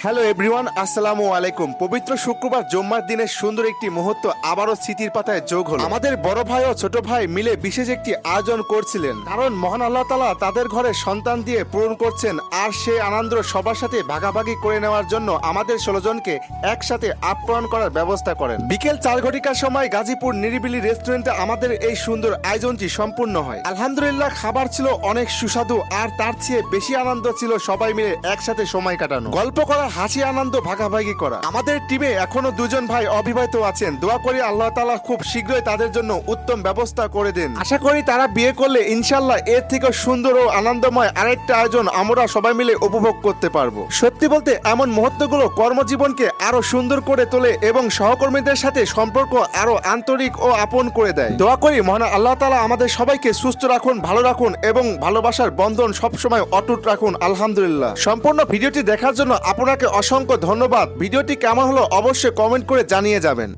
Hello everyone, আসসালামু আলাইকুম। পবিত্র শুক্রবার জুম্মার দিনের সুন্দর একটি মুহূর্ত আবারও স্মৃতির পাতায় যোগ হলো। আমাদের বড় ভাই ও ছোট ভাই মিলে বিশেষ একটি আয়োজন করছিলেন, কারণ মহান আল্লাহ তাআলা তাদের ঘরে সন্তান দিয়ে পূরণ করছেন, আর সেই আনন্দ সবার সাথে ভাগাভাগি করে নেওয়ার জন্য আমাদের 16 জনকে একসাথে আপ্যায়ন করার ব্যবস্থা করেন। বিকেল 4 ঘটিকার সময় গাজীপুর নিরিবিলি রেস্টুরেন্টে আমাদের এই সুন্দর আয়োজনটি সম্পূর্ণ হয়। আলহামদুলিল্লাহ, খাবার ছিল অনেক সুস্বাদু, আর তার চেয়ে বেশি আনন্দ ছিল সবাই মিলে একসাথে সময় কাটানো, গল্প করা, হাসি আনন্দ ভাগাভাগি করা। আমাদের টিমে এখনো 2 জন ভাই অবিবাহিত আছেন। দোয়া করি আল্লাহ তাআলা খুব শীঘ্রই তাদের জন্য উত্তম ব্যবস্থা করে দেন। আশা করি তারা বিয়ে করলে ইনশাআল্লাহ এর থেকে সুন্দর ও আনন্দময় আরেকটা আয়োজন আমরা সবাই মিলে উপভোগ করতে পারবো। সত্যি বলতে এমন মুহূর্তগুলো কর্মজীবনকে আরো সুন্দর করে তোলে এবং সহকর্মীদের সাথে সম্পর্ক আরো আন্তরিক ও আপন করে দেয়। দোয়া করি মহান আল্লাহ তাআলা আমাদের সবাইকে সুস্থ রাখুন, ভালো রাখুন এবং ভালোবাসার বন্ধন সবসময় অটুট রাখুন। আলহামদুলিল্লাহ। সম্পূর্ণ ভিডিওটি দেখার জন্য আপনাকে অসংখ্য ধন্যবাদ। ভিডিওটি কেমন হলো অবশ্যই কমেন্ট করে জানিয়ে যাবেন।